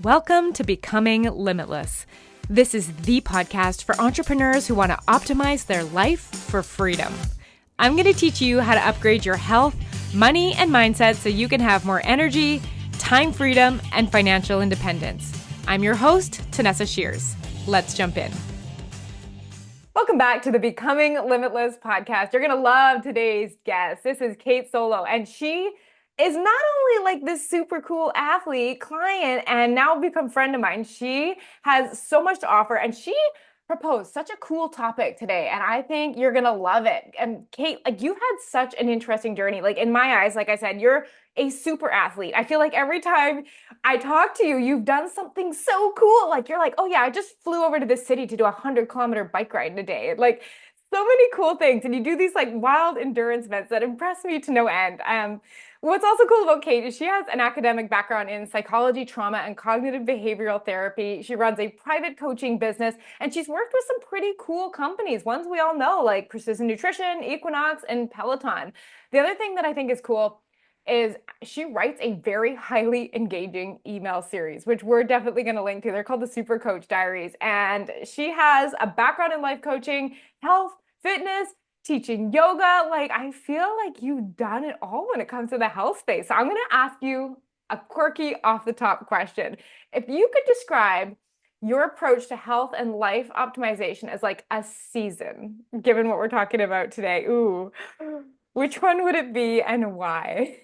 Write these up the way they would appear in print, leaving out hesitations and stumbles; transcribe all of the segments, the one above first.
Welcome to Becoming Limitless. This is the podcast for entrepreneurs who want to optimize their life for freedom. I'm going to teach you how to upgrade your health, money, and mindset so you can have more energy, time freedom, and financial independence. I'm your host, Tanessa Shears. Let's jump in. Welcome back to the Becoming Limitless podcast. You're going to love today's guest. This is Kate Solo, and she is not only like this super cool athlete, client, and now become friend of mine. She has so much to offer, and she proposed such a cool topic today, and I think you're gonna love it. And Kate, like you've had such an interesting journey. Like in my eyes, like I said, you're a super athlete. I feel like every time I talk to you, you've done something so cool. Like you're like, oh yeah, I just flew over to this city to do a 100-kilometer bike ride in a day. Like so many cool things, and you do these like wild endurance events that impress me to no end. What's also cool about Kate is she has an academic background in psychology, trauma, and cognitive behavioral therapy. She runs a private coaching business, and she's worked with some pretty cool companies, ones we all know, like Precision Nutrition, Equinox, and Peloton. The other thing that I think is cool is she writes a very highly engaging email series, which we're definitely going to link to. They're called the Super Coach Diaries. And she has a background in life coaching, health, fitness, teaching yoga. Like I feel like you've done it all when it comes to the health space. So I'm going to ask you a quirky off the top question. If you could describe your approach to health and life optimization as like a season, given what we're talking about today, which one would it be and why?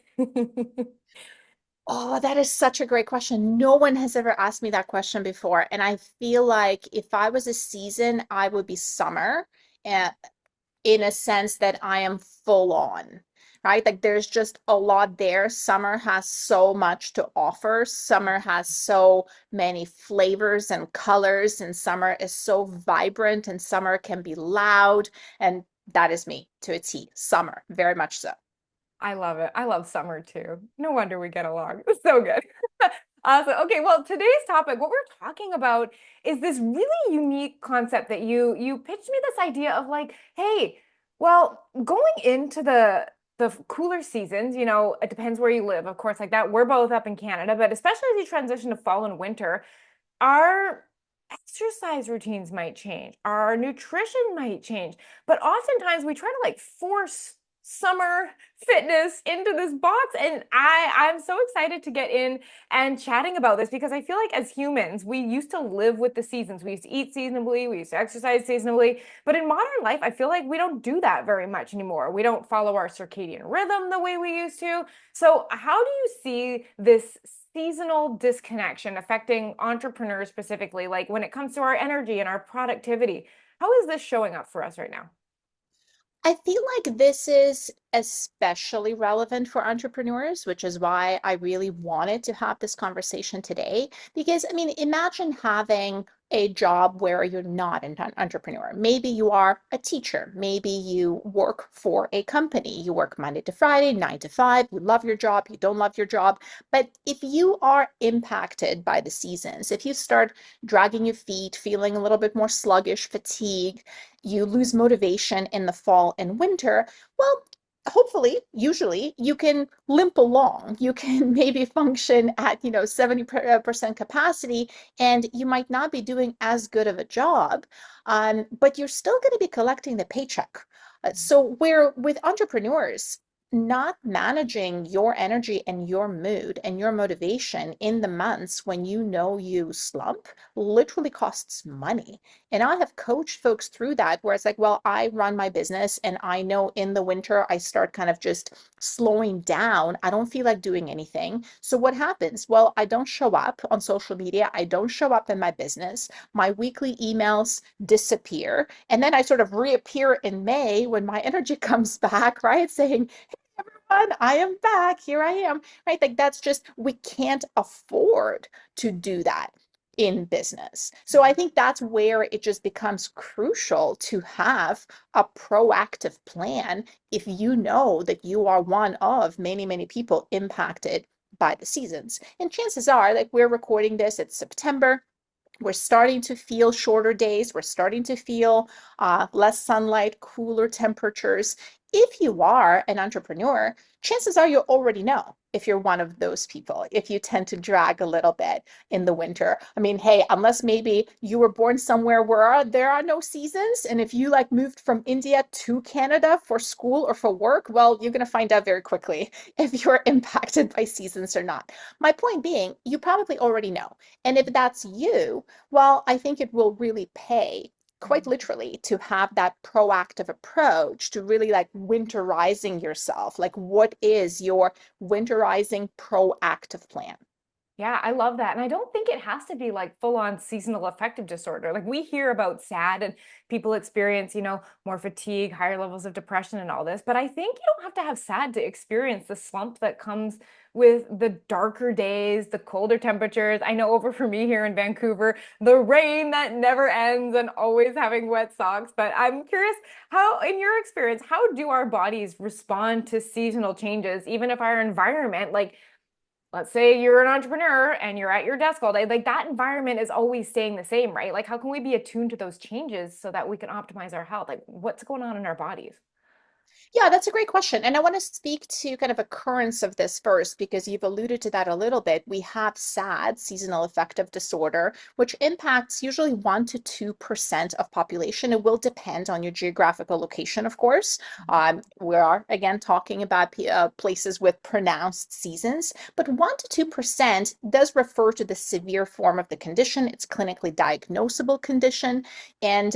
Oh, that is such a great question. No one has ever asked me that question before. And I feel like if I was a season, I would be summer, and in a sense that I am full on, right? Like there's just a lot there. Summer has so much to offer. Summer has so many flavors and colors, and summer is so vibrant, and summer can be loud. And that is me to a T. Summer, very much so. I love it. I love summer too. No wonder we get along. It's so good. Okay, well, today's topic, what we're talking about is this really unique concept that you pitched me this idea of like, hey, well, going into the cooler seasons, it depends where you live, of course, like that. We're both up in Canada, but especially as you transition to fall and winter, our exercise routines might change, our nutrition might change, but oftentimes we try to like force summer fitness into this box, and I'm so excited to get in and chatting about this because I feel like as humans we used to live with the seasons. We used to eat seasonably, we used to exercise seasonably, but in modern life I feel like we don't do that very much anymore. We don't follow our circadian rhythm the way we used to. So how do you see this seasonal disconnection affecting entrepreneurs specifically, like when it comes to our energy and our productivity? How is this showing up for us right now? I feel like this is especially relevant for entrepreneurs, which is why I really wanted to have this conversation today. Because, I mean, imagine having a job where you're not an entrepreneur. Maybe you are a teacher. Maybe you work for a company. You work Monday to Friday, 9 to 5. You love your job, you don't love your job. But if you are impacted by the seasons, if you start dragging your feet, feeling a little bit more sluggish, fatigued, you lose motivation in the fall and winter, well, hopefully, usually you can limp along. You can maybe function at, 70% capacity, and you might not be doing as good of a job, but you're still going to be collecting the paycheck. So where with entrepreneurs, not managing your energy and your mood and your motivation in the months when you know you slump literally costs money. And I have coached folks through that where it's like, well, I run my business and I know in the winter I start kind of just slowing down. I don't feel like doing anything. So what happens? Well, I don't show up on social media. I don't show up in my business. My weekly emails disappear. And then I sort of reappear in May when my energy comes back, right? Saying, everyone, I am back. Here I am, right? Like that's just, we can't afford to do that in business. So I think that's where it just becomes crucial to have a proactive plan if you know that you are one of many, many people impacted by the seasons. And chances are, like we're recording this, it's September. We're starting to feel shorter days. We're starting to feel less sunlight, cooler temperatures. if you are an entrepreneur, chances are you already know if you're one of those people, if you tend to drag a little bit in the winter. I mean, hey, unless maybe you were born somewhere where there are no seasons, and if you like moved from India to Canada for school or for work, well, you're going to find out very quickly if you're impacted by seasons or not. My point being, you probably already know. And if that's you, well, I think it will really pay quite literally to have that proactive approach to really like winterizing yourself. Like, what is your winterizing proactive plan? Yeah, I love that. And I don't think it has to be like full on seasonal affective disorder. Like we hear about SAD and people experience, more fatigue, higher levels of depression and all this. But I think you don't have to have SAD to experience the slump that comes with the darker days, the colder temperatures. I know over for me here in Vancouver, the rain that never ends and always having wet socks. But I'm curious, how, in your experience, how do our bodies respond to seasonal changes, even if our environment, like, let's say you're an entrepreneur and you're at your desk all day, like that environment is always staying the same, right? Like, how can we be attuned to those changes so that we can optimize our health? Like, what's going on in our bodies? Yeah, that's a great question. And I want to speak to kind of occurrence of this first, because you've alluded to that a little bit. We have SAD, seasonal affective disorder, which impacts usually 1 to 2% of population. It will depend on your geographical location, of course. We are, again, talking about places with pronounced seasons, but 1 to 2% does refer to the severe form of the condition. It's clinically diagnosable condition, and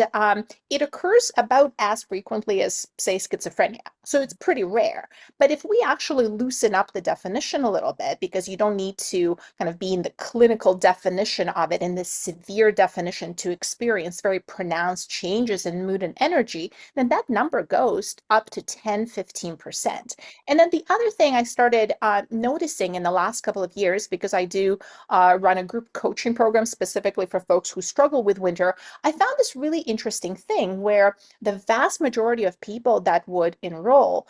it occurs about as frequently as, say, schizophrenia. So it's pretty rare. But if we actually loosen up the definition a little bit, because you don't need to kind of be in the clinical definition of it, in this severe definition to experience very pronounced changes in mood and energy, then that number goes up to 10, 15%. And then the other thing I started noticing in the last couple of years, because I do run a group coaching program specifically for folks who struggle with winter, I found this really interesting thing where the vast majority of people that would enroll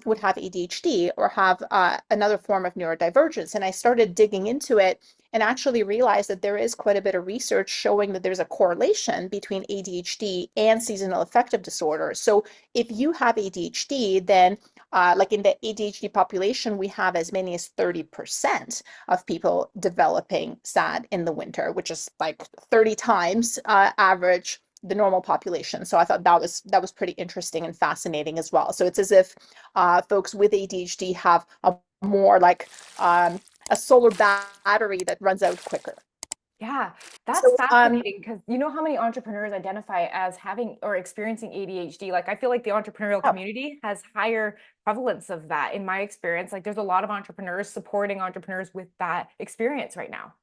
would have ADHD or have another form of neurodivergence. And I started digging into it and actually realized that there is quite a bit of research showing that there's a correlation between ADHD and seasonal affective disorder. So if you have ADHD, then like in the ADHD population, we have as many as 30% of people developing SAD in the winter, which is like 30 times average the normal population. So I thought that was pretty interesting and fascinating as well. So it's as if folks with ADHD have a more like a solar battery that runs out quicker. Yeah, that's So fascinating because you know how many entrepreneurs identify as having or experiencing ADHD? Like, I feel like the entrepreneurial oh, community has higher prevalence of that in my experience. Like, there's a lot of entrepreneurs supporting entrepreneurs with that experience right now.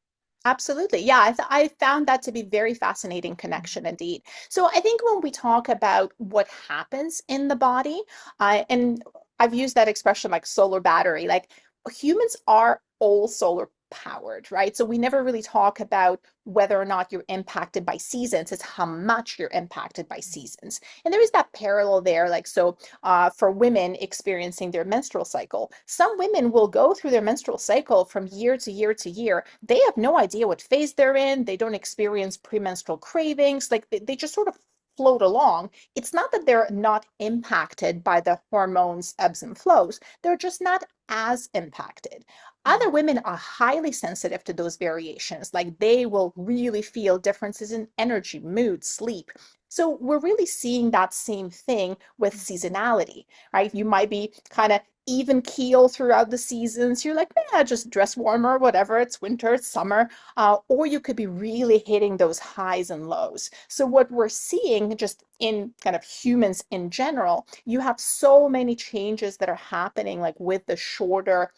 absolutely. Yeah, I found that to be very fascinating connection indeed. So I think when we talk about what happens in the body, and I've used that expression like solar battery, like humans are all solar powered, right? So we never really talk about whether or not you're impacted by seasons, it's how much you're impacted by seasons. And there is that parallel there, like so for women experiencing their menstrual cycle. Some women will go through their menstrual cycle from year to year to year. They have no idea what phase they're in. They don't experience premenstrual cravings. Like they just sort of float along. It's not that they're not impacted by the hormones ebbs and flows. They're just not as impacted. Other women are highly sensitive to those variations. Like they will really feel differences in energy, mood, sleep. So we're really seeing that same thing with seasonality, right? You might be kind of even keel throughout the seasons. You're like, yeah, just dress warmer, whatever. It's winter, it's summer. Or you could be really hitting those highs and lows. So what we're seeing just in kind of humans in general, you have so many changes that are happening, like with the shorter,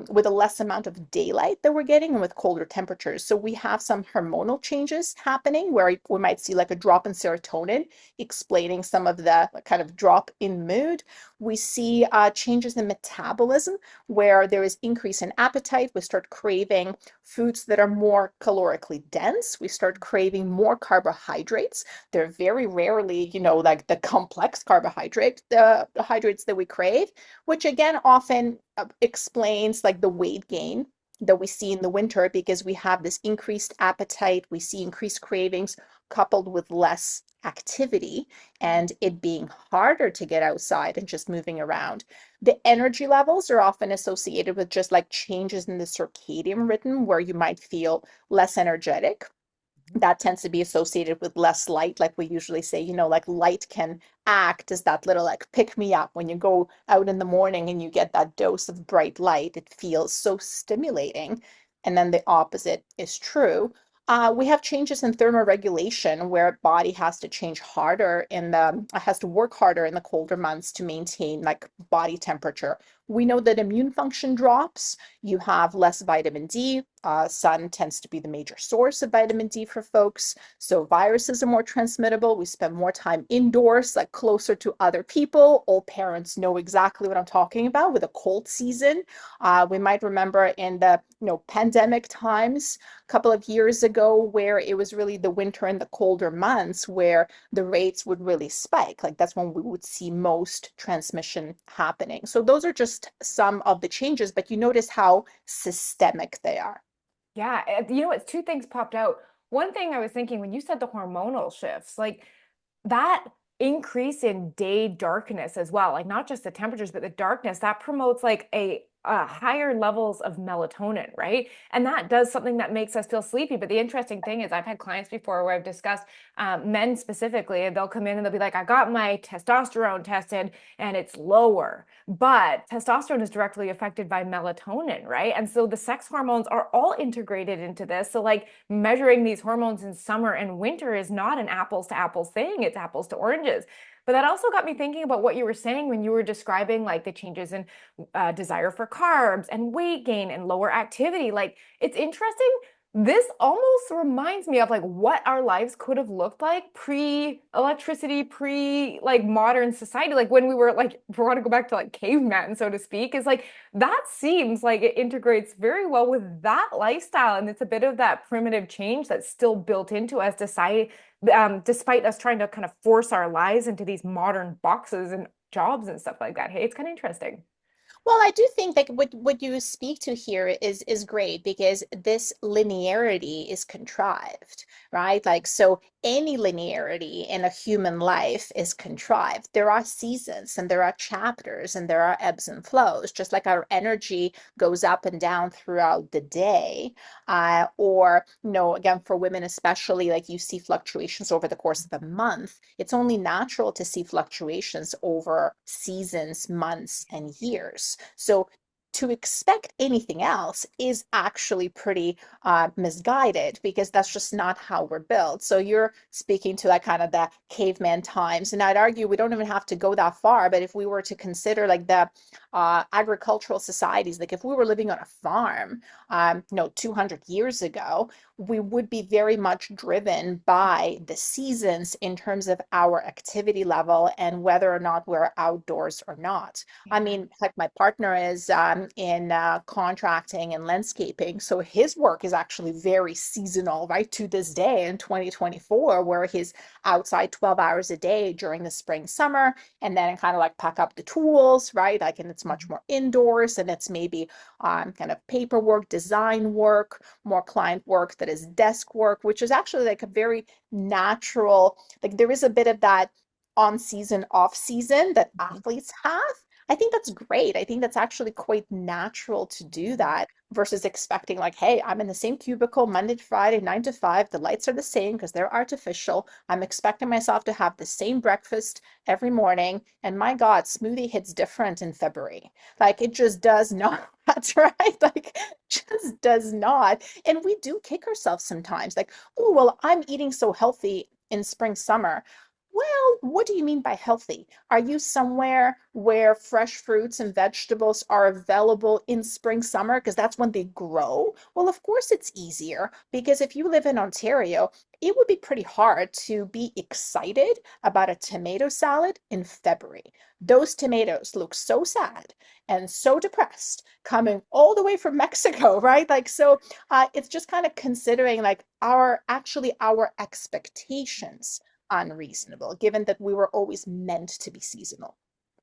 with a less amount of daylight that we're getting and with colder temperatures. So we have some hormonal changes happening where we might see like a drop in serotonin, explaining some of the kind of drop in mood. We see changes in metabolism where there is increase in appetite. We start craving foods that are more calorically dense. We start craving more carbohydrates. They're very rarely, like the complex carbohydrate, the hydrates that we crave, which again often explains like the weight gain that we see in the winter because we have this increased appetite, we see increased cravings coupled with less activity and it being harder to get outside and just moving around. The energy levels are often associated with just like changes in the circadian rhythm, where you might feel less energetic. That tends to be associated with less light. Like we usually say, like light can act as that little like pick me up when you go out in the morning and you get that dose of bright light. It feels so stimulating. And then the opposite is true. We have changes in thermoregulation where body has to change harder has to work harder in the colder months to maintain like body temperature. We know that immune function drops. You have less vitamin D. Sun tends to be the major source of vitamin D for folks. So viruses are more transmittable. We spend more time indoors, like closer to other people. All parents know exactly what I'm talking about with a cold season. We might remember in the pandemic times a couple of years ago where it was really the winter and the colder months where the rates would really spike. Like that's when we would see most transmission happening. So those are just some of the changes, but you notice how systemic they are. Yeah, you know what? Two things popped out. One thing I was thinking when you said the hormonal shifts, like that increase in day darkness as well, like not just the temperatures, but the darkness, that promotes like a higher levels of melatonin, right? And that does something that makes us feel sleepy. But the interesting thing is, I've had clients before where I've discussed men specifically, and they'll come in and they'll be like, I got my testosterone tested and it's lower. But testosterone is directly affected by melatonin, right? And so the sex hormones are all integrated into this. So, like, measuring these hormones in summer and winter is not an apples to apples thing, it's apples to oranges. But that also got me thinking about what you were saying when you were describing like the changes in desire for carbs and weight gain and lower activity. Like, it's interesting. This almost reminds me of like what our lives could have looked like pre-electricity, pre like modern society, like when we were like, if we want to go back to like caveman, so to speak, is like that seems like it integrates very well with that lifestyle. And it's a bit of that primitive change that's still built into us, despite us trying to kind of force our lives into these modern boxes and jobs and stuff like that. Hey, it's kind of interesting. Well, I do think that what you speak to here is great because this linearity is contrived, right? Like so any linearity in a human life is contrived. There are seasons and there are chapters and there are ebbs and flows, just like our energy goes up and down throughout the day. Or, again, for women especially, like you see fluctuations over the course of the month. It's only natural to see fluctuations over seasons, months, and years. So to expect anything else is actually pretty misguided because that's just not how we're built. So you're speaking to like kind of the caveman times, and I'd argue we don't even have to go that far. But if we were to consider like the agricultural societies, like if we were living on a farm, 200 years ago, we would be very much driven by the seasons in terms of our activity level and whether or not we're outdoors or not. I Yeah. mean, like my partner is in contracting and landscaping, so his work is actually very seasonal, right? To this day in 2024, where he's outside 12 hours a day during the spring, summer, and then kind of like pack up the tools, right? Like, and it's much more indoors, and it's maybe kind of paperwork, design work, more client work that is desk work, which is actually like a very natural, like there is a bit of that on season, off season that athletes have. I think that's great. I think that's actually quite natural to do that versus expecting, like, hey, I'm in the same cubicle Monday to Friday, 9 to 5. The lights are the same because they're artificial. I'm expecting myself to have the same breakfast every morning. And my God, smoothie hits different in February. Like, it just does not. That's right. Like, just does not. And we do kick ourselves sometimes. Like, oh, well, I'm eating so healthy in spring, summer. Well, what do you mean by healthy? Are you somewhere where fresh fruits and vegetables are available in spring, summer? Because that's when they grow. Well, of course it's easier because if you live in Ontario, it would be pretty hard to be excited about a tomato salad in February. Those tomatoes look so sad and so depressed coming all the way from Mexico, right? Like, so it's just kind of considering like our expectations unreasonable, given that we were always meant to be seasonal.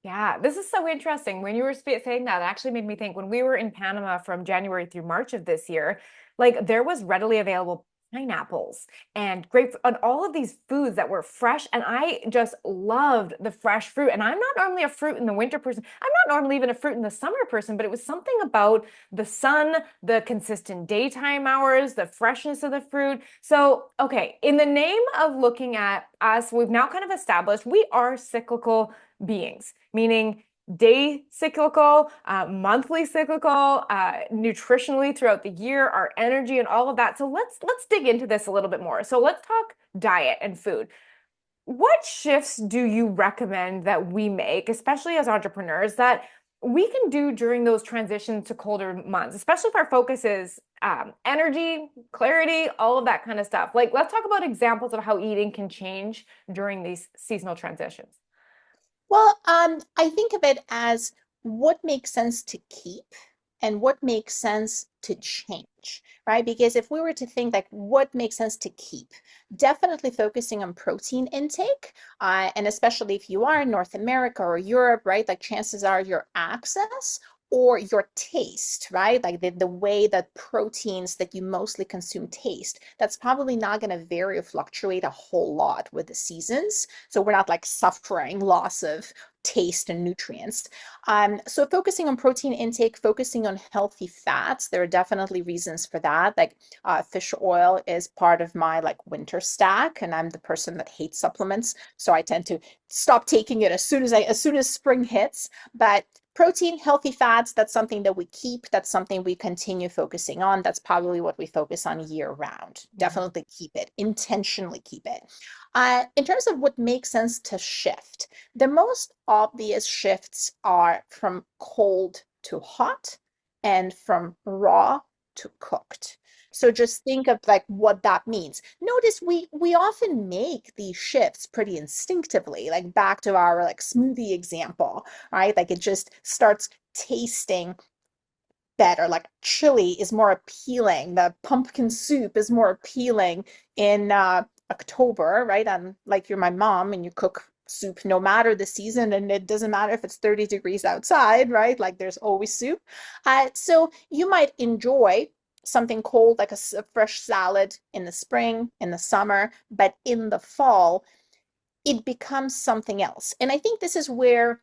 Yeah, this is so interesting. When you were saying that, it actually made me think when we were in Panama from January through March of this year, like there was readily available pineapples and grapefruit and all of these foods that were fresh. And I just loved the fresh fruit. And I'm not normally a fruit in the winter person. I'm not normally even a fruit in the summer person, but it was something about the sun, the consistent daytime hours, the freshness of the fruit. So, okay, in the name of looking at us, we've now kind of established we are cyclical beings, meaning day cyclical, monthly cyclical, nutritionally throughout the year, our energy and all of that. So let's dig into this a little bit more. So let's talk diet and food. What shifts do you recommend that we make, especially as entrepreneurs, that we can do during those transitions to colder months, especially if our focus is energy, clarity, all of that kind of stuff. Like, let's talk about examples of how eating can change during these seasonal transitions. Well, I think of it as what makes sense to keep and what makes sense to change, right? Because if we were to think like what makes sense to keep, definitely focusing on protein intake, and especially if you are in North America or Europe, right? Like chances are your access or your taste, right? Like the way that proteins that you mostly consume taste, that's probably not going to vary or fluctuate a whole lot with the seasons. So we're not like suffering loss of taste and nutrients. So focusing on protein intake, focusing on healthy fats, there are definitely reasons for that. Like fish oil is part of my like winter stack, and I'm the person that hates supplements, so I tend to stop taking it as soon as spring hits. But protein, healthy fats, that's something that we keep. That's something we continue focusing on. That's probably what we focus on year round. Definitely keep it, intentionally keep it. In terms of what makes sense to shift, the most obvious shifts are from cold to hot and from raw to cooked. So just think of like what that means. Notice we often make these shifts pretty instinctively, like back to our like smoothie example, right? Like it just starts tasting better. Like chili is more appealing. The pumpkin soup is more appealing in October, right? And like you're my mom and you cook soup no matter the season, and it doesn't matter if it's 30 degrees outside, right? Like there's always soup. So you might enjoy something cold like a fresh salad in the spring, in the summer, but in the fall, it becomes something else. And I think this is where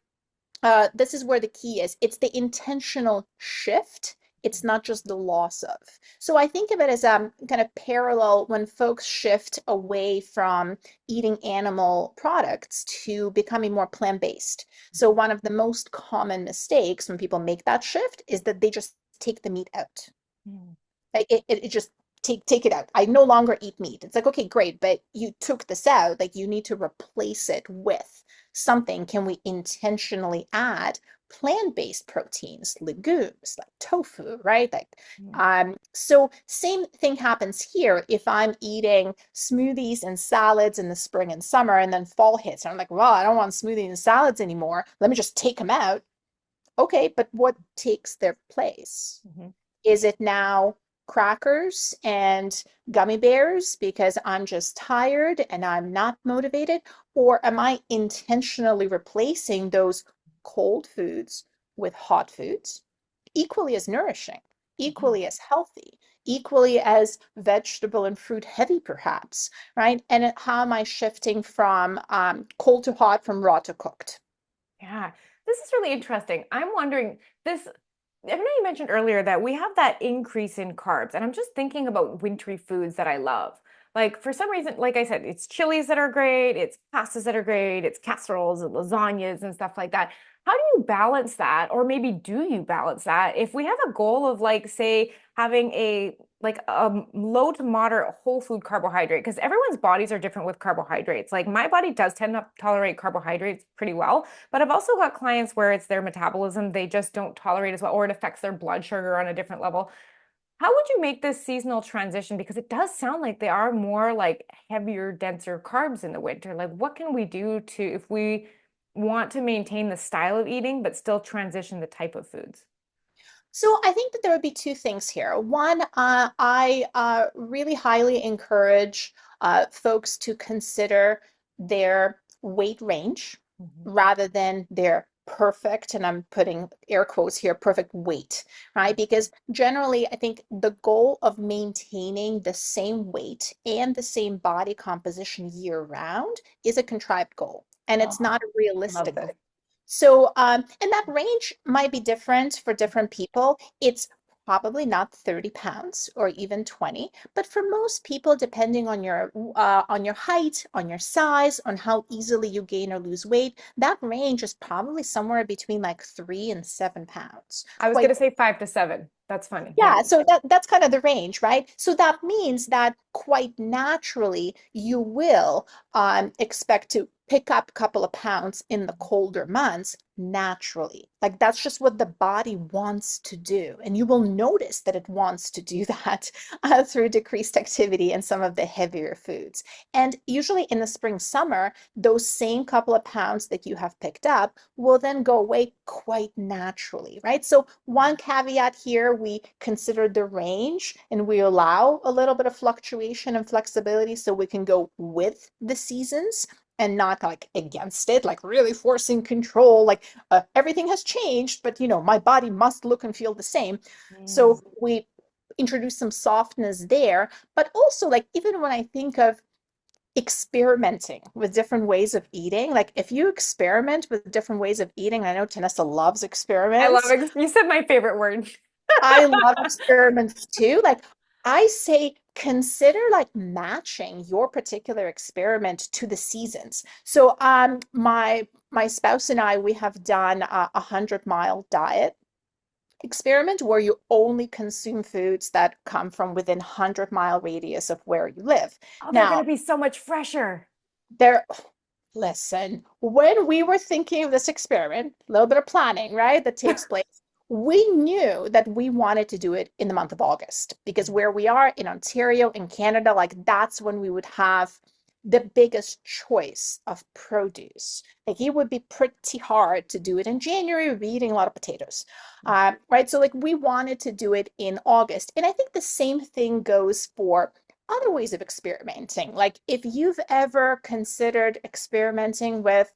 the key is. It's the intentional shift. It's not just the loss of. So I think of it as kind of parallel when folks shift away from eating animal products to becoming more plant-based. So one of the most common mistakes when people make that shift is that they just take the meat out. Mm. Like it just take it out. I no longer eat meat. It's like, okay, great, but you took this out. Like you need to replace it with something. Can we intentionally add plant-based proteins, legumes, like tofu, right? Like, so same thing happens here. If I'm eating smoothies and salads in the spring and summer, and then fall hits, and I'm like, well, I don't want smoothies and salads anymore. Let me just take them out. Okay, but what takes their place? Mm-hmm. Is it now crackers and gummy bears because I'm just tired and I'm not motivated? Or am I intentionally replacing those cold foods with hot foods, equally as nourishing, Mm-hmm. equally as healthy, equally as vegetable and fruit heavy, perhaps, right? And how am I shifting from cold to hot, from raw to cooked? Yeah, this is really interesting. I'm wondering this. I know you mentioned earlier that we have that increase in carbs, and I'm just thinking about wintry foods that I love. Like for some reason, like I said, it's chilies that are great, it's pastas that are great, it's casseroles and lasagnas and stuff like that. How do you balance that, or maybe do you balance that if we have a goal of like, say, having a like a low to moderate whole food carbohydrate? Because everyone's bodies are different with carbohydrates. Like my body does tend to tolerate carbohydrates pretty well. But I've also got clients where it's their metabolism, they just don't tolerate as well, or it affects their blood sugar on a different level. How would you make this seasonal transition? Because it does sound like they are more like heavier, denser carbs in the winter. Like, what can we do to, if we want to maintain the style of eating, but still transition the type of foods? So I think that there would be two things here. One, I really highly encourage folks to consider their weight range Mhm. rather than their perfect, and I'm putting air quotes here, perfect weight, right? Because generally, I think the goal of maintaining the same weight and the same body composition year round is a contrived goal, and it's Oh, not a I love realistic this. goal. So, and that range might be different for different people. It's probably not 30 pounds or even 20, but for most people, depending on your height, on your size, on how easily you gain or lose weight, that range is probably somewhere between like 3 and 7 pounds. I was going to say 5 to 7. That's funny. Yeah. Yeah, so that's kind of the range, right? So that means that quite naturally you will expect to pick up a couple of pounds in the colder months naturally. Like that's just what the body wants to do. And you will notice that it wants to do that through decreased activity and some of the heavier foods. And usually in the spring, summer, those same couple of pounds that you have picked up will then go away quite naturally, right? So one caveat here, we consider the range and we allow a little bit of fluctuation and flexibility so we can go with the seasons and not like against it, like really forcing control, like everything has changed, but my body must look and feel the same. Mm. So we introduce some softness there, but also like even when I think of experimenting with different ways of eating. Like if you experiment with different ways of eating, I know Tanessa loves I love experiments. it. You said my favorite word. I love experiments too. Like I say, consider like matching your particular experiment to the seasons. So my spouse and I, we have done a 100-mile diet experiment where you only consume foods that come from within 100-mile radius of where you live. Oh, they're going Now, to be so much fresher. there Listen, when we were thinking of this experiment, a little bit of planning, right, that takes place, we knew that we wanted to do it in the month of August because where we are in Ontario, in Canada, like that's when we would have the biggest choice of produce. Like it would be pretty hard to do it in January. We'd be eating a lot of potatoes, right? So like we wanted to do it in August, and I think the same thing goes for other ways of experimenting. Like if you've ever considered experimenting with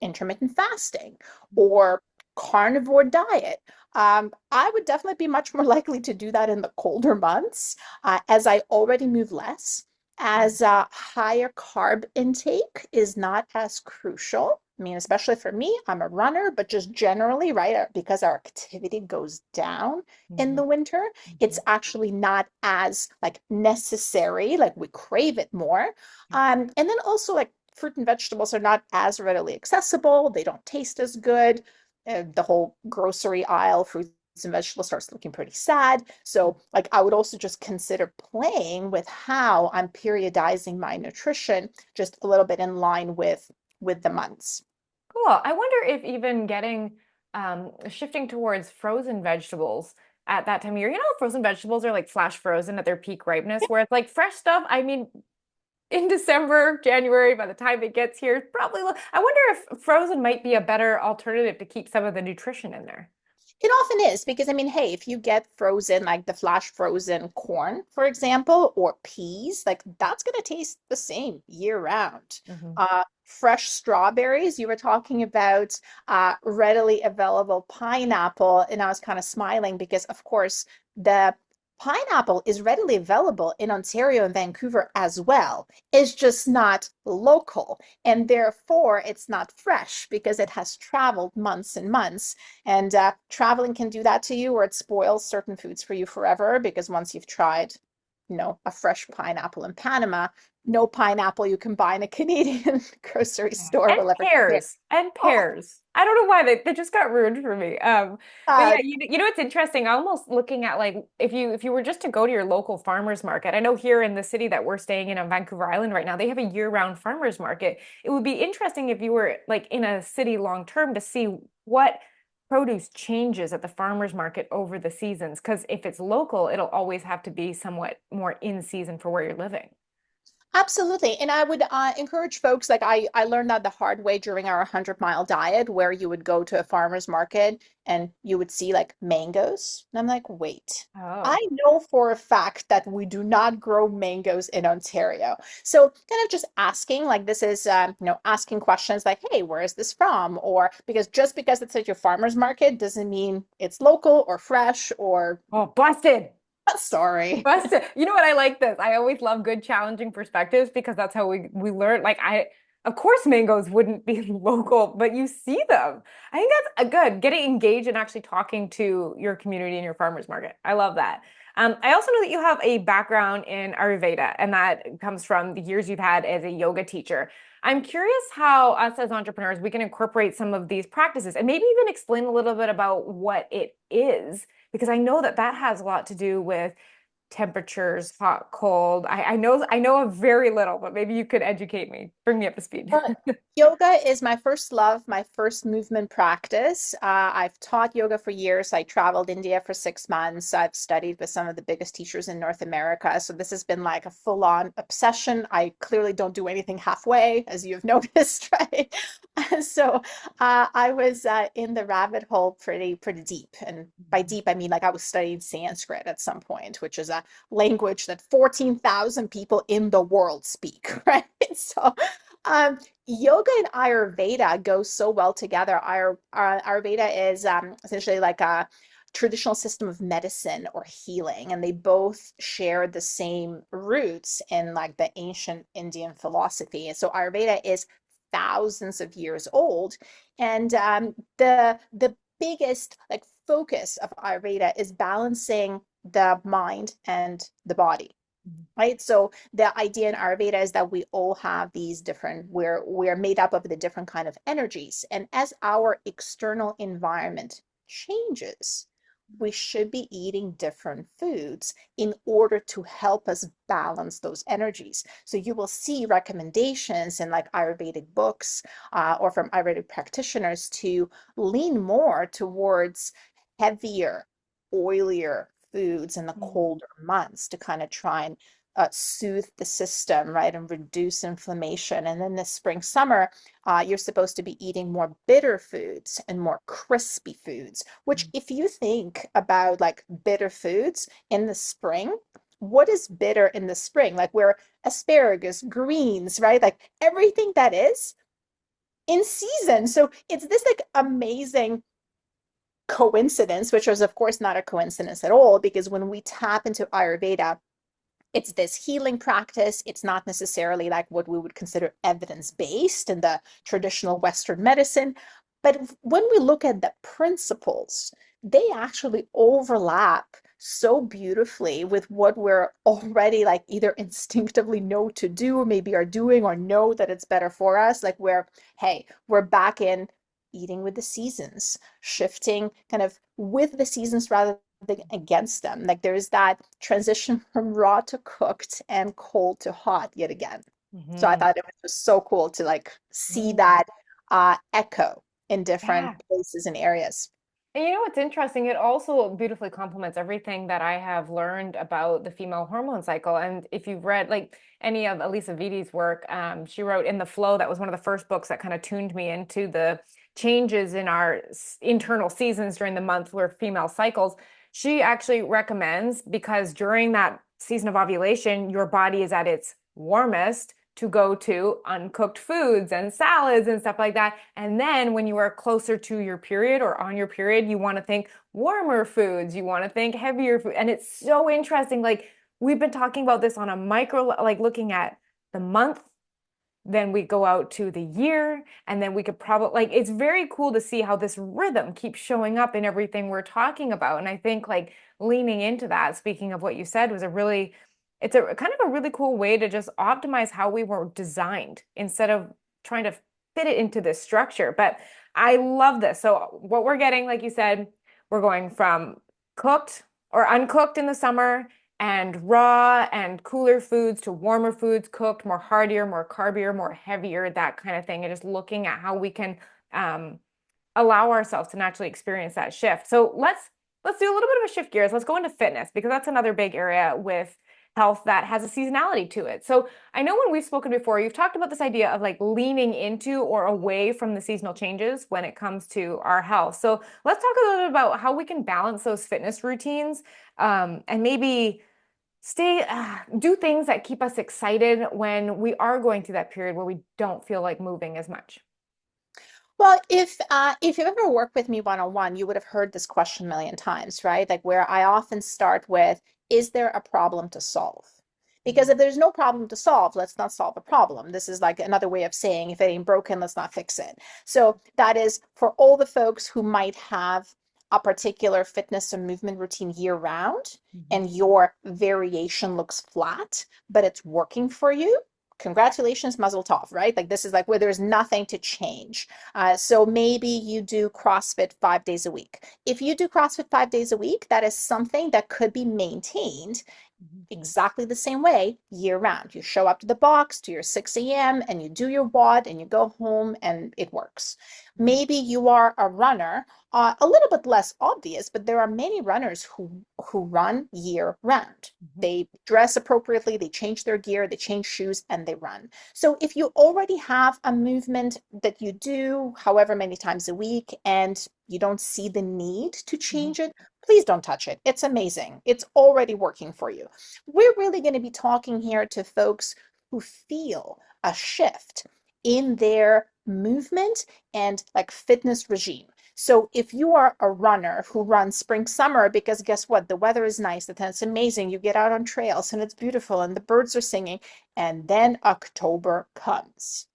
intermittent fasting or carnivore diet, I would definitely be much more likely to do that in the colder months as I already move less, as higher carb intake is not as crucial. I mean, especially for me, I'm a runner, but just generally, right, because our activity goes down in Mhm. the winter, it's Mhm. actually not as like necessary, like we crave it more. And then also like fruit and vegetables are not as readily accessible, they don't taste as good. The whole grocery aisle, fruits and vegetables, starts looking pretty sad. So like I would also just consider playing with how I'm periodizing my nutrition just a little bit in line with the months. Cool. I wonder if even shifting towards frozen vegetables at that time of year, frozen vegetables are like flash frozen at their peak ripeness, where it's like fresh stuff. I mean, in December, January, by the time it gets here, probably, I wonder if frozen might be a better alternative to keep some of the nutrition in there. It often is because, I mean, hey, if you get frozen, like the flash frozen corn, for example, or peas, like that's going to taste the same year round. Hmm. Fresh strawberries, you were talking about readily available pineapple, and I was kind of smiling because, of course, the pineapple is readily available in Ontario and Vancouver as well. It's just not local, and therefore it's not fresh because it has traveled months and months. And traveling can do that to you, or it spoils certain foods for you forever because once you've tried, a fresh pineapple in Panama, no pineapple you can buy in a Canadian grocery store And will ever compare. pears. And Oh, pears. I don't know why they just got ruined for me. But yeah, uh, what's interesting? Almost looking at like if you were just to go to your local farmers market. I know here in the city that we're staying in on Vancouver Island right now, they have a year-round farmers market. It would be interesting if you were like in a city long term to see what produce changes at the farmers market over the seasons. Because if it's local, it'll always have to be somewhat more in season for where you're living. Absolutely. And I would encourage folks, like I learned that the hard way during our 100-mile diet, where you would go to a farmer's market and you would see like mangoes. And I'm like, wait, I Oh. know for a fact that we do not grow mangoes in Ontario. So kind of just asking, like this is, asking questions like, hey, where is this from? Or because just because it's at your farmer's market doesn't mean it's local or fresh or Oh, busted. sorry. Busted. You know what? I like this. I always love good, challenging perspectives because that's how we learn. Of course, mangoes wouldn't be local, but you see them. I think that's good. Getting engaged and actually talking to your community and your farmers market. I love that. I also know that you have a background in Ayurveda, and that comes from the years you've had as a yoga teacher. I'm curious how us as entrepreneurs we can incorporate some of these practices and maybe even explain a little bit about what it is, because I know that that has a lot to do with temperatures, hot, cold. I know a very little, but maybe you could educate me, bring me up to speed. Uh, Yoga is my first love, my first movement practice. I've taught yoga for years. I traveled India for 6 months. I've studied with some of the biggest teachers in North America. So this has been like a full-on obsession. I clearly don't do anything halfway, as you've noticed, right? So I was in the rabbit hole pretty deep. And by deep, I mean like I was studying Sanskrit at some point, which is a language that 14,000 people in the world speak, right? So yoga and Ayurveda go so well together. Ayurveda is essentially like a traditional system of medicine or healing, and they both share the same roots in like the ancient Indian philosophy. And so Ayurveda is thousands of years old, and the biggest like focus of Ayurveda is balancing the mind and the body, right? So the idea in Ayurveda is that we all have these different, we're made up of the different kind of energies. And as our external environment changes, we should be eating different foods in order to help us balance those energies. So you will see recommendations in like Ayurvedic books or from Ayurvedic practitioners to lean more towards heavier, oilier foods in the Mm. colder months to kind of try and soothe the system, right, and reduce inflammation. And then this spring, summer, you're supposed to be eating more bitter foods and more crispy foods, which if you think about like bitter foods in the spring, what is bitter in the spring? Like where asparagus, greens, right? Like everything that is in season. So it's this like amazing coincidence, which was of course not a coincidence at all, because when we tap into Ayurveda, it's this healing practice. It's not necessarily like what we would consider evidence-based in the traditional Western medicine. But when we look at the principles, they actually overlap so beautifully with what we're already like either instinctively know to do, or maybe are doing, or know that it's better for us. Like hey, we're back in eating with the seasons, shifting kind of with the seasons rather against them. Like there's that transition from raw to cooked and cold to hot yet again. So I Mhm. thought it was just so cool to like see Mm. that echo in different Yeah. places and areas. And you know what's interesting? It also beautifully complements everything that I have learned about the female hormone cycle. And if you've read like any of Elisa Vitti's work, she wrote In the Flow. That was one of the first books that kind of tuned me into the changes in our internal seasons during the month where female cycles. She actually recommends, because during that season of ovulation, your body is at its warmest, to go to uncooked foods and salads and stuff like that. And then when you are closer to your period or on your period, you want to think warmer foods, you want to think heavier food. And it's so interesting. Like we've been talking about this on a micro, like looking at the month, then we go out to the year, and then we could probably like it's very cool to see how this rhythm keeps showing up in everything we're talking about. And I think like leaning into that, speaking of what you said, was a really it's a kind of a really cool way to just optimize how we were designed instead of trying to fit it into this structure. But I love this. So what we're getting, like you said, we're going from cooked or uncooked in the summer and raw and cooler foods to warmer foods, cooked, more heartier, more carbier, more heavier, that kind of thing. And just looking at how we can um, allow ourselves to naturally experience that shift. So let's do a little bit of a shift gears. Let's go into fitness because that's another big area with health that has a seasonality to it. So I know when we've spoken before, you've talked about this idea of like leaning into or away from the seasonal changes when it comes to our health. So let's talk a little bit about how we can balance those fitness routines, and maybe do things that keep us excited when we are going through that period where we don't feel like moving as much. Well, if you've ever worked with me one-on-one, you would have heard this question a million times, right? Like where I often start with, is there a problem to solve? Because if there's no problem to solve, let's not solve a problem. This is like another way of saying if it ain't broken, let's not fix it. So that is for all the folks who might have a particular fitness and movement routine year round, Mhm. and your variation looks flat, but it's working for you. Congratulations, Mazel Tov, right? Like this is like where there's nothing to change. So maybe you do CrossFit 5 days a week. If you do CrossFit 5 days a week, that is something that could be maintained Mhm. exactly the same way year round. You show up to the box to your 6 a.m. and you do your WOD and you go home and it works. Maybe you are a runner, a little bit less obvious, but there are many runners who run year round. Mhm. They dress appropriately, they change their gear, they change shoes, and they run. So if you already have a movement that you do however many times a week and you don't see the need to Mhm. change it, please don't touch it. It's amazing. It's already working for you. We're really going to be talking here to folks who feel a shift in their movement and like fitness regime. So if you are a runner who runs spring summer, because guess what? The weather is nice, and it's amazing. You get out on trails and it's beautiful and the birds are singing, and then October comes.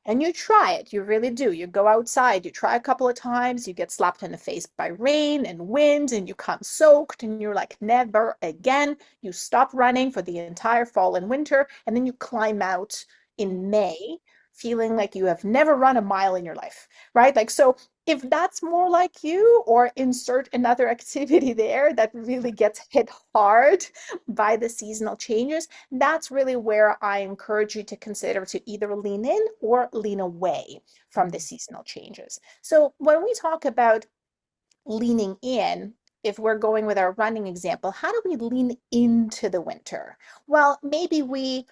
And you try it, you really do. You go outside, you try a couple of times, you get slapped in the face by rain and wind, and you come soaked, and you're like, never again. You stop running for the entire fall and winter, and then you climb out in May feeling like you have never run a mile in your life, right? Like, so if that's more like you, or insert another activity there that really gets hit hard by the seasonal changes, that's really where I encourage you to consider to either lean in or lean away from the Mhm. seasonal changes. So when we talk about leaning in, if we're going with our running example, how do we lean into the winter? Well, maybe we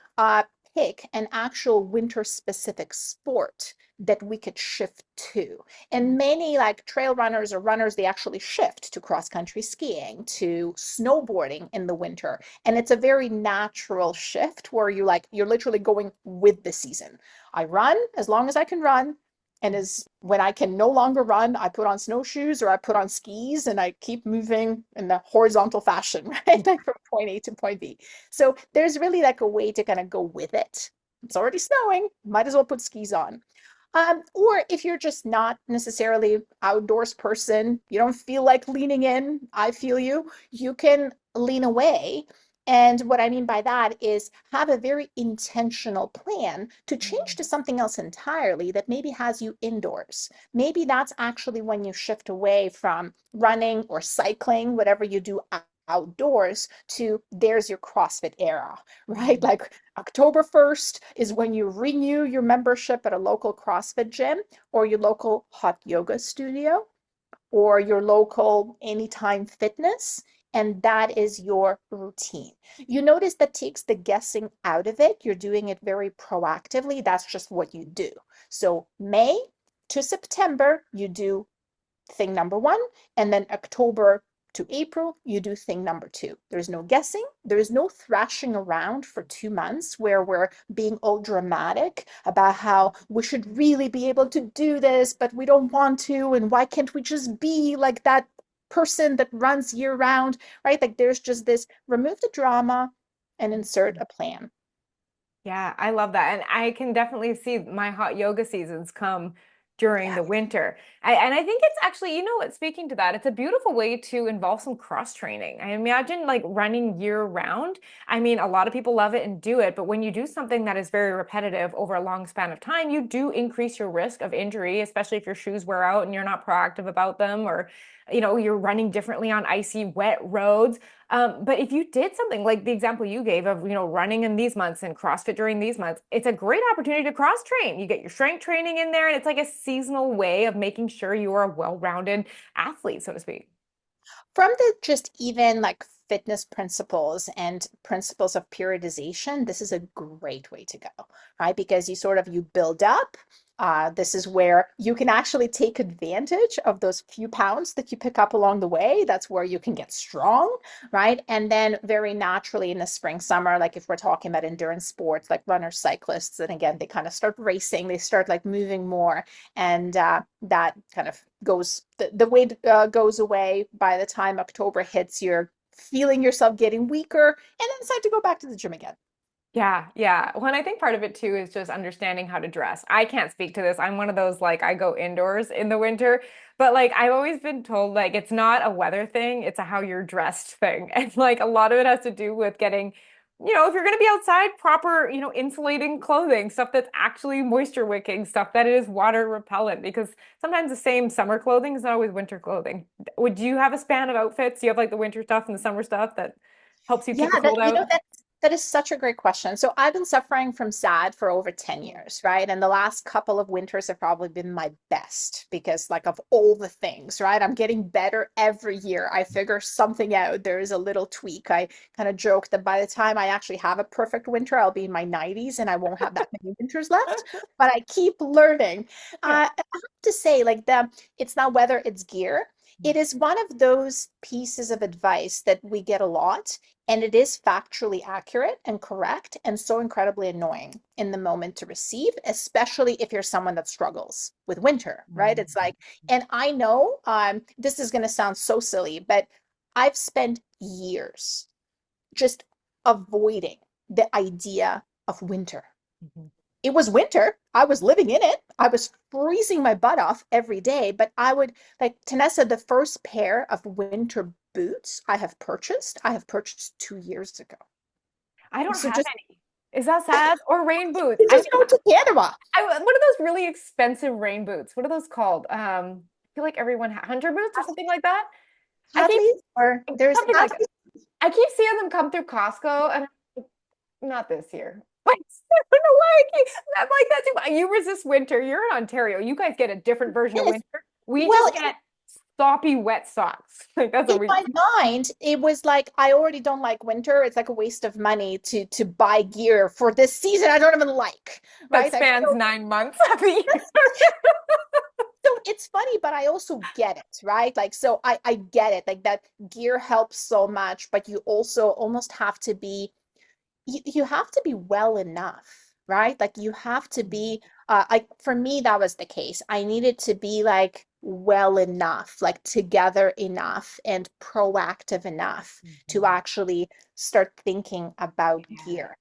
pick an actual winter specific sport that we could shift to. And many like trail runners or runners, they actually shift to cross country skiing, to snowboarding in the winter. And it's a very natural shift where you're literally going with the season. I run as long as I can run. And as when I can no longer run, I put on snowshoes or I put on skis and I keep moving in the horizontal fashion, right? Like from point A to point B. So there's really like a way to kind of go with it. It's already snowing, might as well put skis on. Or if you're just not necessarily outdoors person, you don't feel like leaning in, I feel you, you can lean away. And what I mean by that is have a very intentional plan to change to something else entirely that maybe has you indoors. Maybe that's actually when you shift away from running or cycling, whatever you do outdoors, to there's your CrossFit era, right? Mhm. Like October 1st is when you renew your membership at a local CrossFit gym or your local hot yoga studio or your local anytime fitness. And that is your routine. You notice that takes the guessing out of it. You're doing it very proactively. That's just what you do. So, May to September, you do thing number one, and then October to April, you do thing number two. There's no guessing. There's no thrashing around for 2 months where we're being all dramatic about how we should really be able to do this, but we don't want to. And why can't we just be like that person that runs year round, right? Like there's just this remove the drama and insert a plan. Yeah, I love that. And I can definitely see my hot yoga seasons come during Yeah. the winter. And I think it's actually, you know what, speaking to that, it's a beautiful way to involve some cross training. I imagine like running year round. I mean, a lot of people love it and do it, but when you do something that is very repetitive over a long span of time, you do increase your risk of injury, especially if your shoes wear out and you're not proactive about them, or you're running differently on icy, wet roads. But if you did something like the example you gave of, running in these months and CrossFit during these months, it's a great opportunity to cross train. You get your strength training in there, and it's like a seasonal way of making sure you are a well-rounded athlete, so to speak. From the just even like fitness principles and principles of periodization, this is a great way to go, right? Because you build up. This is where you can actually take advantage of those few pounds that you pick up along the way. That's where you can get strong, right? And then very naturally in the spring, summer, like if we're talking about endurance sports, like runners, cyclists, and again, they kind of start racing, they start like moving more, and that kind of the weight goes away by the time October hits. You're feeling yourself getting weaker, and then it's time to go back to the gym again. Yeah, yeah. Well, and I think part of it too is just understanding how to dress. I can't speak to this. I'm one of those like I go indoors in the winter, but like I've always been told like it's not a weather thing, it's a how you're dressed thing. And like a lot of it has to do with getting, if you're going to be outside, proper, insulating clothing, stuff that's actually moisture wicking, stuff that is water repellent, because sometimes the same summer clothing is not always winter clothing. Would you have a span of outfits? Do you have like the winter stuff and the summer stuff that helps you Yeah, keep the cold out? that is such a great question. So I've been suffering from SAD for over 10 years, right? And the last couple of winters have probably been my best because like of all the things, right? I'm getting better every year. I figure something out. There is a little tweak. I kind of joke that by the time I actually have a perfect winter, I'll be in my 90s and I won't have that many winters left. But I keep learning. Yeah. I have to say, like it's not whether it's gear. It is one of those pieces of advice that we get a lot, and it is factually accurate and correct and so incredibly annoying in the moment to receive, especially if you're someone that struggles with winter, right? It's like, and I know this is going to sound so silly, but I've spent years just avoiding the idea of winter. Mhm. It was winter. I was living in it. I was freezing my butt off every day, but I would like Tanessa, the first pair of winter boots I have purchased 2 years ago. I don't So have just any. Is that sad? Or rain boots? you just go to Canada. What are those really expensive rain boots? What are those called? I feel like everyone hunter boots or something like that. I keep Hadley's or there's something like that. Hadley's. I keep seeing them come through Costco, and I'm like, not this year. Like, I don't know why I'm like that too. You resist winter. You're in Ontario. You guys get a different version of Yes. winter. We Well, just get soppy wet socks. Like that's what in we. my mind, it was like I already don't like winter. It's like a waste of money to buy gear for this season I don't even like, That right? Like spans so 9 months of the year. so it's funny, but I also get it, right? Like so I get it. Like that gear helps so much, but you also almost have to be you have to be well enough, right? Like you have to be like for me that was the case. I needed to be like well enough, like together enough and proactive enough to Mhm. actually start thinking about Yeah. gear.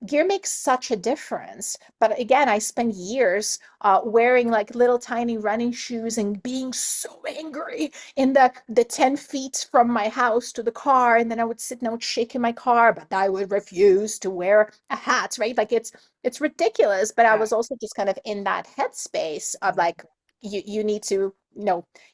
Gear makes such a difference. But again, I spent years wearing like little tiny running shoes and being so angry in the 10 feet from my house to the car. And then I would sit and I would shake in my car, but I would refuse to wear a hat, right? Like it's ridiculous. But I Yeah. was also just kind of in that headspace of like, you need to,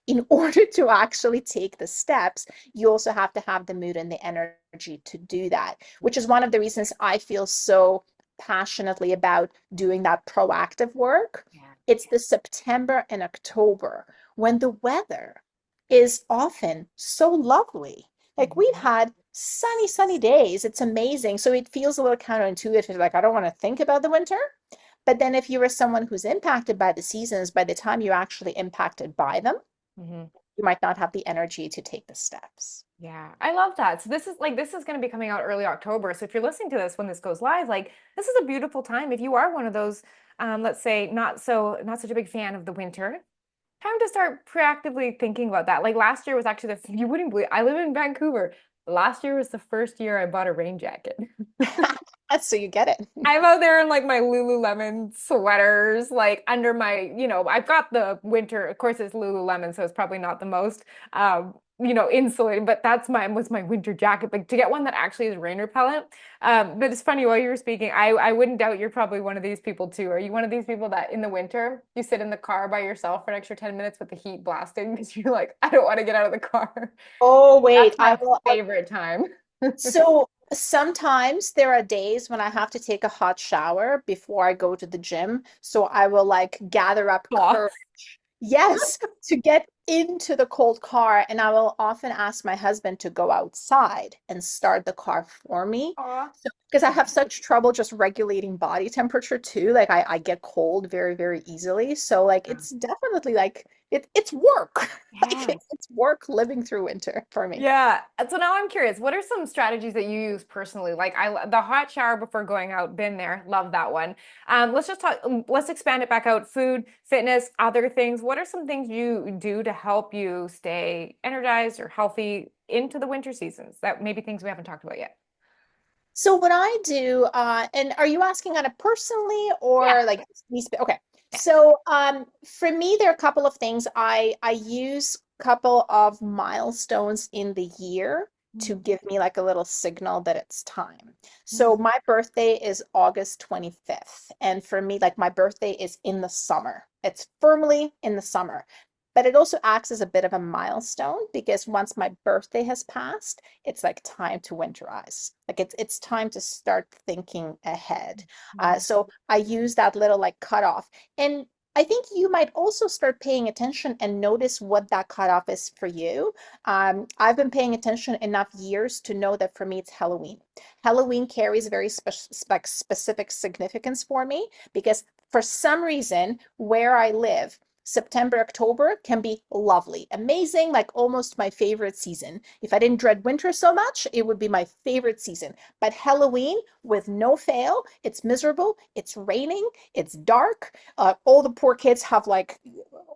in order to actually take the steps, you also have to have the mood and the energy to do that, which is one of the reasons I feel so passionately about doing that proactive work. Yeah. It's the September and October when the weather is often so lovely. Like we've Mhm. had sunny, sunny days. It's amazing. So it feels a little counterintuitive. Like I don't want to think about the winter. But then if you are someone who's impacted by the seasons, by the time you're actually impacted by them, Mhm. you might not have the energy to take the steps. Yeah, I love that. So this is going to be coming out early October. So if you're listening to this when this goes live, like this is a beautiful time. If you are one of those, let's say not such a big fan of the winter, time to start proactively thinking about that. Like last year was actually you wouldn't believe I live in Vancouver. Last year was the first year I bought a rain jacket. So you get it. I'm out there in like my Lululemon sweaters, like under my, I've got the winter, of course it's Lululemon, so it's probably not the most insulating, but was my winter jacket. Like to get one that actually is rain repellent. But it's funny while you were speaking, I wouldn't doubt you're probably one of these people too. Are you one of these people that in the winter you sit in the car by yourself for an extra 10 minutes with the heat blasting because you're like, I don't want to get out of the car. Oh, That's wait, my favorite time. so sometimes there are days when I have to take a hot shower before I go to the gym. So I will like gather up Cloth. courage. Yes, to get into the cold car, and I will often ask my husband to go outside and start the car for me. Aw. So, because I have such trouble just regulating body temperature too. Like I get cold very, very easily. So like Yeah. it's definitely like it's work. Like Yes. it's work living through winter for me. Yeah. So now I'm curious, what are some strategies that you use personally? Like the hot shower before going out, been there, love that one. Let's just talk, let's expand it back out. Food, fitness, other things. What are some things you do to help you stay energized or healthy into the winter seasons? That maybe things we haven't talked about yet. So what I do, and are you asking kind of personally Yeah. or like okay. Yeah. So for me, there are a couple of things. I use a couple of milestones in the year to Mm, give me like a little signal that it's time. So mm, my birthday is August 25th. And for me, like my birthday is in the summer. It's firmly in the summer. But it also acts as a bit of a milestone because once my birthday has passed, it's like time to winterize. Like it's time to start thinking ahead. mm, So I use that little like cutoff. And I think you might also start paying attention and notice what that cutoff is for you. I've been paying attention enough years to know that for me it's Halloween. Halloween carries very specific significance for me because for some reason where I live, September, October can be lovely, amazing, like almost my favorite season. If I didn't dread winter so much, it would be my favorite season. But Halloween, with no fail, it's miserable, it's raining, it's dark. All the poor kids have like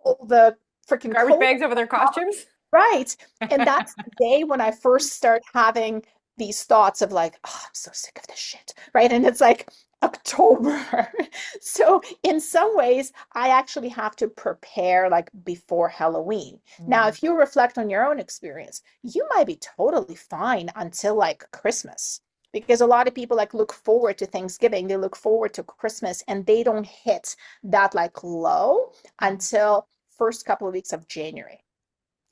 all the freaking Garbage coats. bags over their costumes. Right. And that's the day when I first start having these thoughts of like, oh, I'm so sick of this shit. Right. And it's like October. So in some ways, I actually have to prepare like before Halloween. Now, Mm, if you reflect on your own experience, you might be totally fine until like Christmas. Because a lot of people like look forward to Thanksgiving, they look forward to Christmas, and they don't hit that like low mm. until first couple of weeks of January.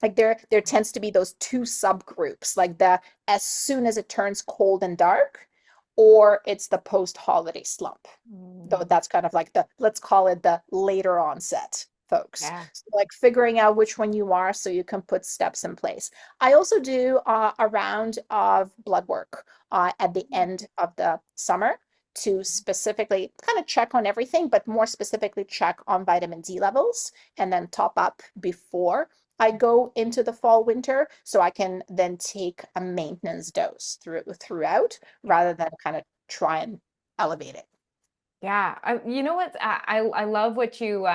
Like there tends to be those two subgroups, like the as soon as it turns cold and dark, or it's the post-holiday slump. Though Mm, that's kind of like the, let's call it the later onset folks. yeah. So like figuring out which one you are so you can put steps in place. I also do a round of blood work at the end of the summer to specifically kind of check on everything, but more specifically check on vitamin D levels and then top up before I go into the fall winter so I can then take a maintenance dose throughout rather than kind of try and elevate it. Yeah, you know what? I love what you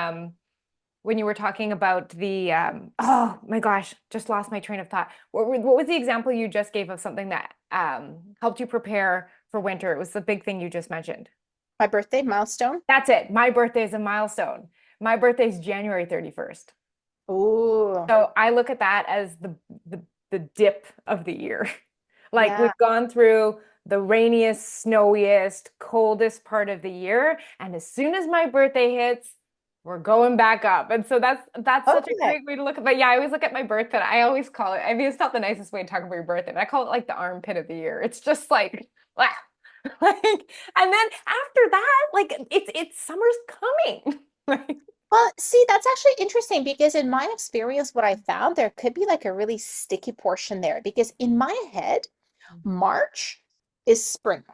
when you were talking about the oh my gosh, just lost my train of thought. What was the example you just gave of something that helped you prepare for winter? It was the big thing you just mentioned. My birthday milestone. That's it. My birthday is a milestone. My birthday is January 31st. Ooh, So I look at that as the dip of the year. Like yeah. we've gone through the rainiest, snowiest, coldest part of the year, and as soon as my birthday hits, we're going back up. And so that's such a Okay. great way to look at. But yeah, I always look at my birthday. I always call it. I mean, it's not the nicest way to talk about your birthday, but I call it like the armpit of the year. It's just like, wow. Like, and then after that, like it's summer's coming. Like, Well, see, that's actually interesting because in my experience, what I found there could be like a really sticky portion there because in my head, March is spring.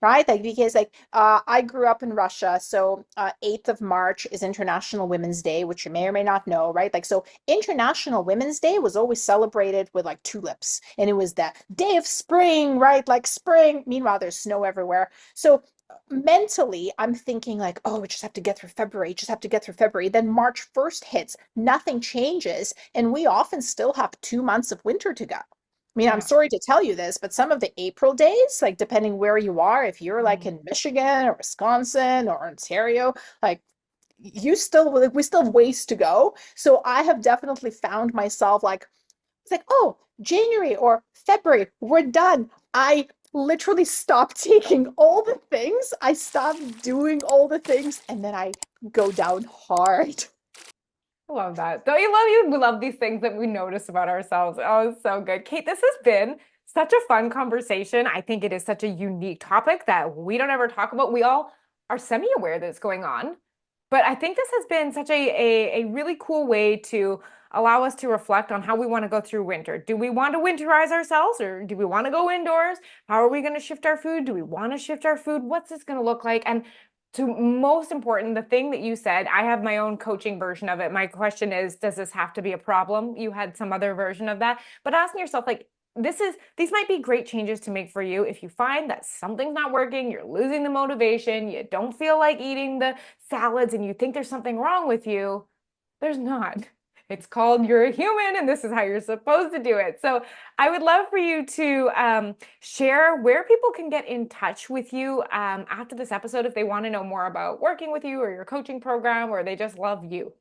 Right? Like because like I grew up in Russia, so 8th of March is International Women's Day, which you may or may not know, right? Like so International Women's Day was always celebrated with like tulips, and it was the day of spring, right? Like spring. Meanwhile, there's snow everywhere. So mentally, I'm thinking like, oh, we just have to get through February, just have to get through February. Then March 1st hits, nothing changes, and we often still have 2 months of winter to go. I mean, I'm yeah. sorry to tell you this, but some of the April days, like depending where you are, if you're like Mm. in Michigan or Wisconsin or Ontario, like you still like we still have ways to go. So I have definitely found myself like it's like, oh, January or February, we're done. I literally stopped taking all the things. I stopped doing all the things, and then I go down hard. I love that. Don't you love you? We love these things that we notice about ourselves. Oh, it's so good. Kate, this has been such a fun conversation. I think it is such a unique topic that we don't ever talk about. We all are semi-aware that it's going on, But I think this has been such a really cool way to allow us to reflect on how we want to go through winter. Do we want to winterize ourselves or do we want to go indoors? How are we going to shift our food? Do we want to shift our food? What's this going to look like? And to most important, the thing that you said, I have my own coaching version of it. My question is, does this have to be a problem? You had some other version of that, but asking yourself, like, these might be great changes to make for you. If you find that something's not working, you're losing the motivation, you don't feel like eating the salads, and you think there's something wrong with you, there's not. It's called you're a human and this is how you're supposed to do it. So I would love for you to share where people can get in touch with you after this episode if they want to know more about working with you or your coaching program or they just love you.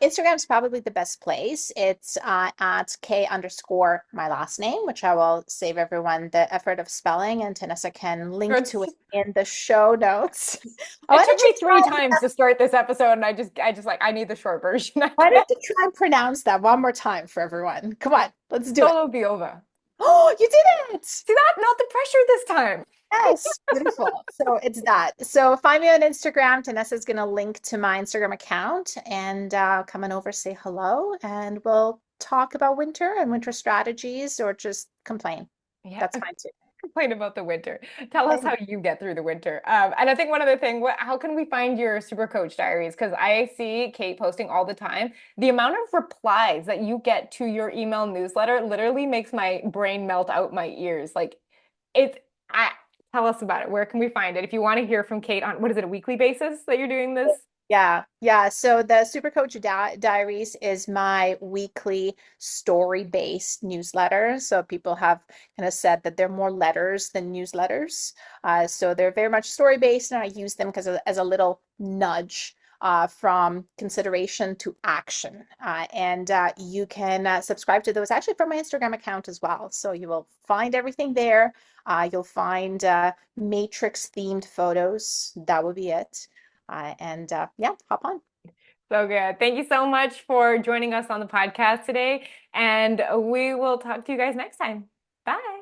Instagram is probably the best place. It's at K underscore my last name, which I will save everyone the effort of spelling, and Tanessa can link to it in the show notes. It took me 3 times to start this episode, and I need the short version. Why don't you try and pronounce that one more time for everyone? Come on, let's do it. Solovieva. Oh, you did it! See that? Not the pressure this time. Yes, beautiful. So it's that. So find me on Instagram. Tanessa's going to link to my Instagram account and come on over, say hello, and we'll talk about winter and winter strategies or just complain. Yeah. That's fine too. Complain about the winter. Tell us how you get through the winter. And I think one other thing, how can we find your Super Coach Diaries? Because I see Kate posting all the time. The amount of replies that you get to your email newsletter literally makes my brain melt out my ears. Like tell us about it. Where can we find it? If you want to hear from Kate on, what is it, a weekly basis that you're doing this? Yeah. So the Super Coach Diaries is my weekly story-based newsletter. So people have kind of said that they're more letters than newsletters. So they're very much story-based, and I use them as a little nudge from consideration to action. And you can subscribe to those actually from my Instagram account as well. So you will find everything there. You'll find matrix themed photos. That will be it. Yeah, hop on. So good. Thank you so much for joining us on the podcast today. And we will talk to you guys next time. Bye.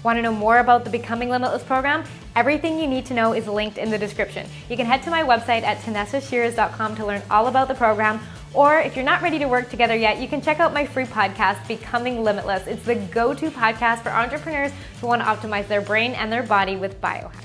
Want to know more about the Becoming Limitless program? Everything you need to know is linked in the description. You can head to my website at tanessashears.com to learn all about the program. Or if you're not ready to work together yet, you can check out my free podcast, Becoming Limitless. It's the go-to podcast for entrepreneurs who want to optimize their brain and their body with biohacks.